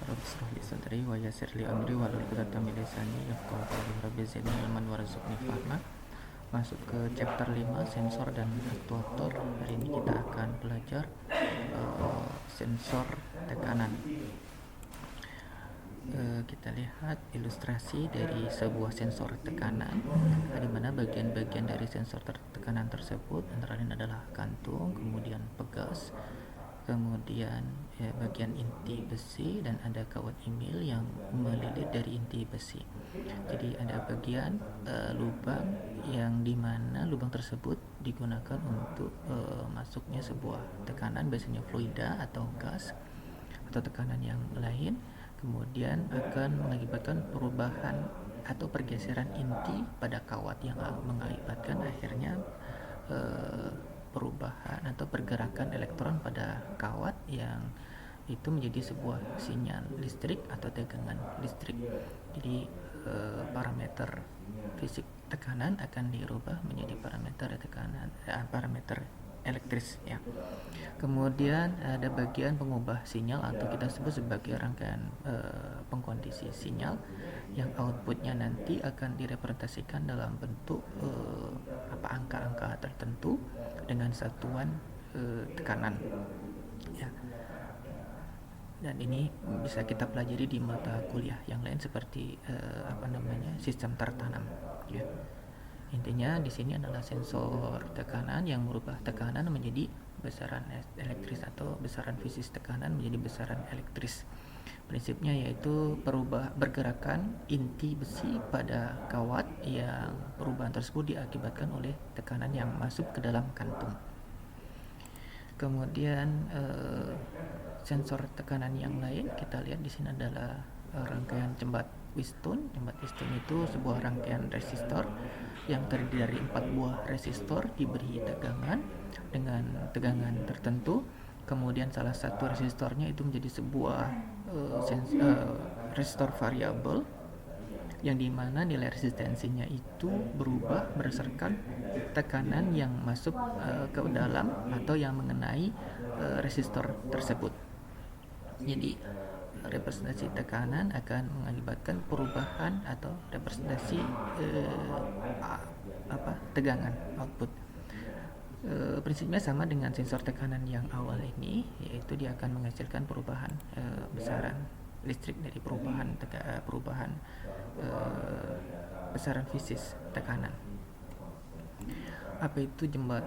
Rabbi israh li sadri wa yassir li amri wahlul 'uqdatam min lisani yafqahu qawli. Rabbi zidni ilman warzuqni fahma. Masuk ke chapter 5 sensor dan aktuator. Hari ini kita akan belajar sensor tekanan. Kita lihat ilustrasi dari sebuah sensor tekanan, di mana bagian-bagian dari sensor tekanan tersebut antara lain adalah kantung, kemudian pegas, kemudian bagian inti besi, dan ada kawat email yang melilit dari inti besi. Jadi ada bagian lubang yang dimana lubang tersebut digunakan untuk masuknya sebuah tekanan, biasanya fluida atau gas atau tekanan yang lain, kemudian akan mengakibatkan perubahan atau pergeseran inti pada kawat yang mengakibatkan akhirnya perubahan atau pergerakan elektron pada kawat yang itu menjadi sebuah sinyal listrik atau tegangan listrik. Jadi parameter fisik tekanan akan dirubah menjadi parameter tekanan, parameter elektris ya. Kemudian ada bagian pengubah sinyal atau kita sebut sebagai rangkaian pengkondisi sinyal yang outputnya nanti akan direpresentasikan dalam bentuk angka-angka tertentu dengan satuan tekanan ya. Dan ini bisa kita pelajari di mata kuliah yang lain seperti sistem tertanam ya. Intinya di sini adalah sensor tekanan yang merubah tekanan menjadi besaran elektris atau besaran fisik tekanan menjadi besaran elektris. Prinsipnya yaitu bergerakan inti besi pada kawat yang perubahan tersebut diakibatkan oleh tekanan yang masuk ke dalam kantung. Kemudian sensor tekanan yang lain kita lihat di sini adalah rangkaian jembat piston. Jembat piston itu sebuah rangkaian resistor yang terdiri dari 4 buah resistor diberi tegangan dengan tegangan tertentu. Kemudian salah satu resistornya itu menjadi sebuah resistor variabel yang dimana nilai resistensinya itu berubah berdasarkan tekanan yang masuk ke dalam atau yang mengenai resistor tersebut. Jadi representasi tekanan akan mengakibatkan perubahan atau representasi tegangan output. Prinsipnya sama dengan sensor tekanan yang awal ini, yaitu dia akan menghasilkan perubahan besaran listrik dari perubahan besaran fisik tekanan. Apa itu jembat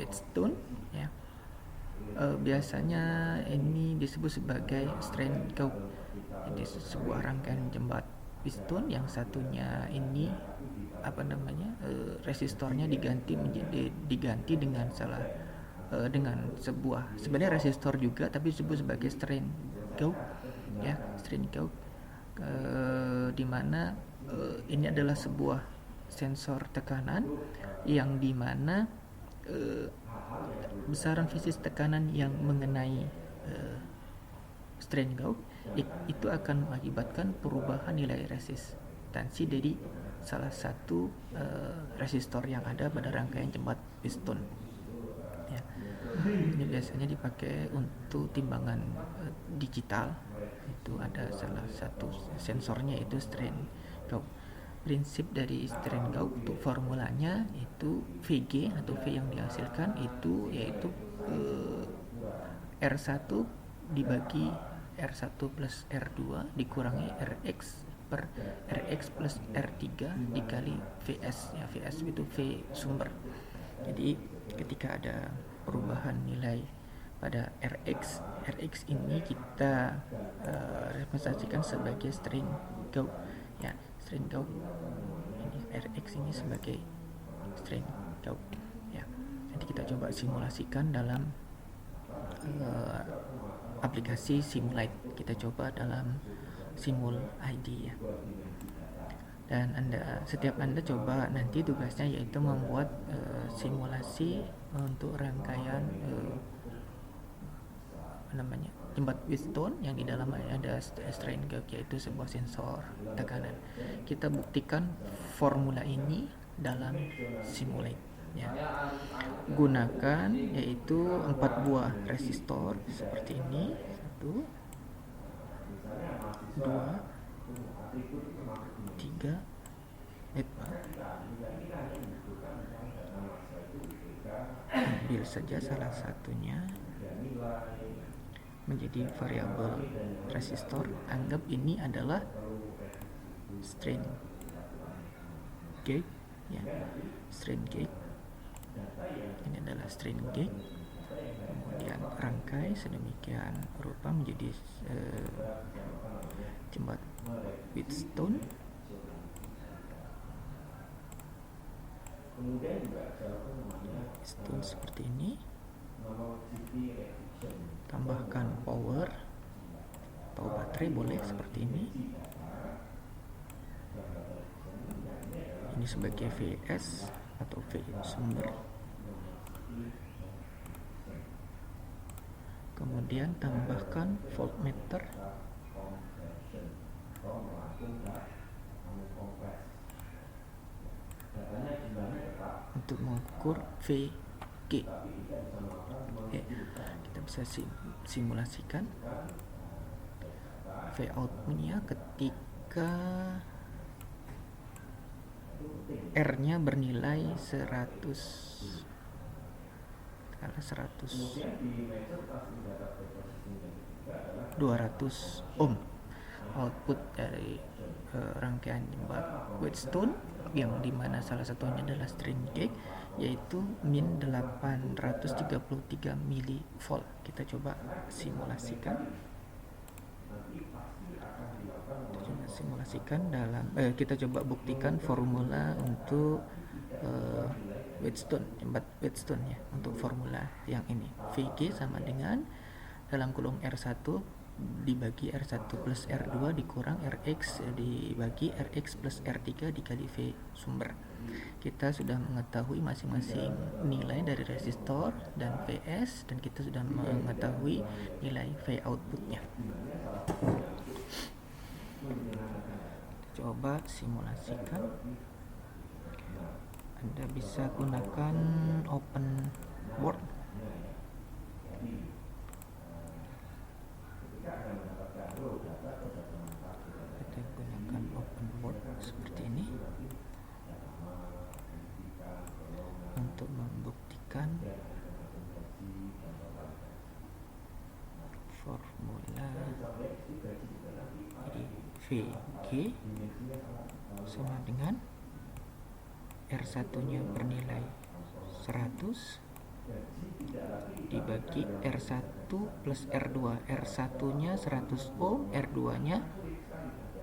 piston ya? Biasanya ini disebut sebagai strain gauge. Jadi sebuah rangkaian jembat piston yang satunya ini resistornya diganti dengan sebuah sebenarnya resistor juga tapi disebut sebagai strain gauge ya, strain gauge, di mana ini adalah sebuah sensor tekanan yang dimana besaran fisik tekanan yang mengenai strain gauge itu akan mengakibatkan perubahan nilai resistansi dari salah satu resistor yang ada pada rangkaian jembat piston ya. Ini biasanya dipakai untuk timbangan digital. Itu ada salah satu sensornya itu strain gauge. Prinsip dari strain gauge untuk formulanya itu VG atau V yang dihasilkan itu yaitu R1 dibagi R1 plus R2 dikurangi RX per RX plus R3 dikali VS ya. VS itu V sumber. Jadi ketika ada perubahan nilai pada RX ini kita representasikan sebagai strain gauge ya. Strain gauge ini RX ini sebagai strain gauge ya. Nanti kita coba simulasikan dalam aplikasi Simulate. Kita coba dalam Simul ID ya. Dan setiap anda coba nanti tugasnya yaitu membuat simulasi untuk rangkaian jembat piston yang di dalamnya ada strain gauge, yaitu sebuah sensor tekanan. Kita buktikan formula ini dalam Simulate ya. Gunakan yaitu 4 buah resistor seperti ini, 1 2, 3, ambil saja salah satunya menjadi variabel resistor. Anggap ini adalah strain gauge ya, strain gauge. Ini adalah strain gauge. Kemudian rangkai sedemikian rupa menjadi jembat Wheatstone. Wheatstone seperti ini. Tambahkan power atau baterai boleh seperti ini. Ini sebagai VS atau V sumber. Kemudian tambahkan voltmeter untuk mengukur VG. Kita bisa simulasikan V outputnya ketika R nya bernilai 100 200 ohm. Output dari rangkaian jembat Wheatstone yang dimana salah satunya adalah strain gauge, yaitu min 833 mV. Kita coba simulasikan. Kita coba buktikan formula untuk Wheatstone, jembat Wheatstone ya. Untuk formula yang ini, VG sama dengan dalam kurung R1 dibagi R1 plus R2 dikurang RX dibagi RX plus R3 dikali V sumber. Kita sudah mengetahui masing-masing nilai dari resistor dan VS, dan kita sudah mengetahui nilai V outputnya. Coba simulasikan. Anda bisa gunakan open board. Kita gunakan open board seperti ini untuk membuktikan formula. Jadi VG sama dengan R1 nya bernilai 100 dibagi R1 plus R2. R1 nya 100 ohm, R2 nya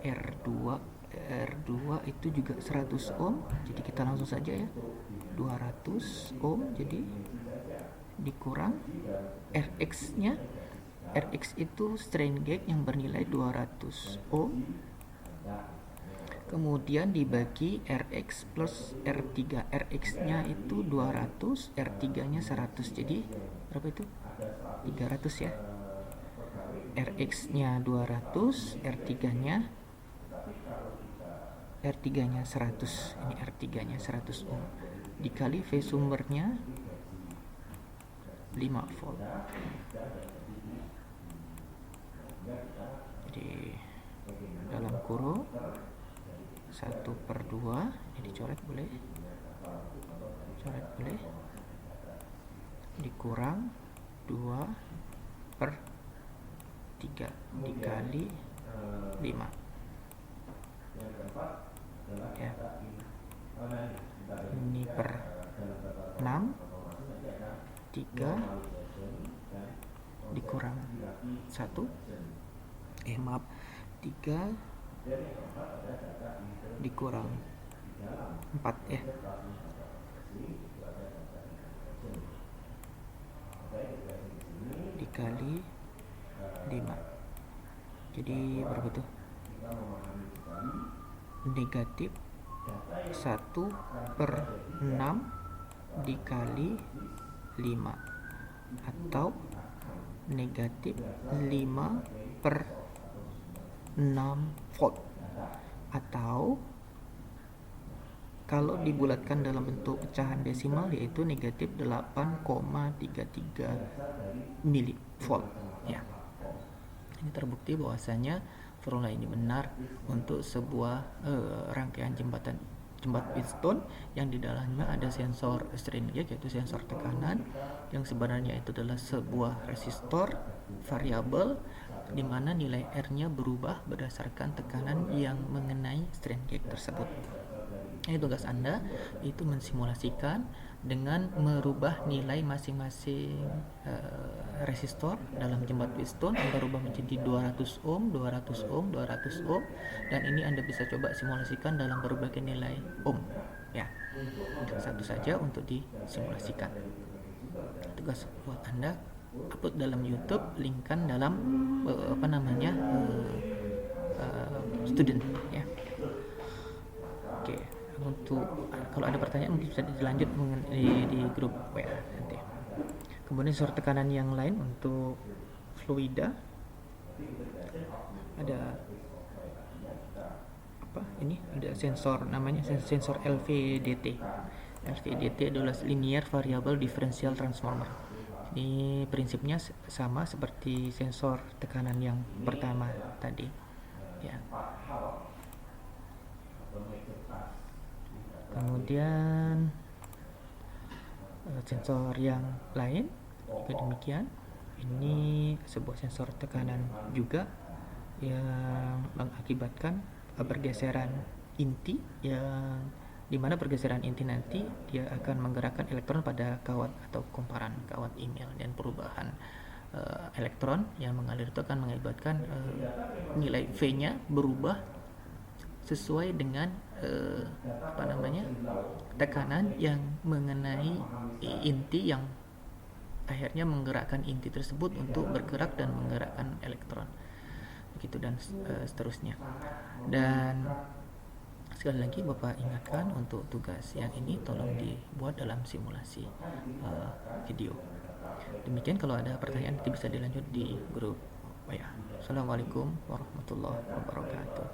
R2 itu juga 100 ohm. Jadi kita langsung saja ya, 200 ohm. Jadi dikurang RX nya. RX itu strain gauge yang bernilai 200 ohm. Kemudian dibagi RX plus R3. RX nya itu 200, R3 nya 100. Jadi berapa itu? 300 ya. RX nya 200, R3 nya 100. Ini R3 nya 100 ohm. Dikali V sumbernya 5 volt. Jadi dalam kurung 1/2, ini dicoret boleh, dikurang 2/3 dikali 5 ya. Ini per 6, 3 dikurang 1, 3 dikurang 4 ya. Dikali 5. Jadi berapa tuh? Negatif 1/6 dikali 5, atau negatif 5/6 volt, atau kalau dibulatkan dalam bentuk pecahan desimal yaitu negatif 8,33 milivolt ya. Ini terbukti bahwasanya formula ini benar untuk sebuah rangkaian jembat piston yang di dalamnya ada sensor strain gauge, yaitu sensor tekanan, yang sebenarnya itu adalah sebuah resistor variabel di mana nilai R-nya berubah berdasarkan tekanan yang mengenai strain gauge tersebut. Ini tugas Anda itu mensimulasikan dengan merubah nilai masing-masing resistor dalam jembat piston. Anda rubah menjadi 200 ohm, 200 ohm, 200 ohm, dan ini Anda bisa coba simulasikan dalam berbagai nilai ohm ya. Satu saja untuk disimulasikan. Tugas buat Anda upload dalam YouTube, linkkan dalam student ya. Oke, untuk kalau ada pertanyaan mungkin bisa dilanjut di grup WA nanti. Kemudian sensor tekanan yang lain untuk fluida ada ini ada sensor namanya sensor LVDT. LVDT adalah linear variable differential transformer. Ini prinsipnya sama seperti sensor tekanan yang pertama tadi ya. Kemudian sensor yang lain juga demikian. Ini sebuah sensor tekanan juga yang mengakibatkan pergeseran inti, yang dimana pergeseran inti nanti dia akan menggerakkan elektron pada kawat atau kumparan kawat email, dan perubahan elektron yang mengalir itu akan mengakibatkan nilai V-nya berubah sesuai dengan tekanan yang mengenai inti, yang akhirnya menggerakkan inti tersebut untuk bergerak dan menggerakkan elektron, begitu dan seterusnya. Dan sekali lagi Bapak ingatkan untuk tugas yang ini tolong dibuat dalam simulasi video. Demikian, kalau ada pertanyaan nanti bisa dilanjut di grup WA. Assalamualaikum warahmatullahi wabarakatuh.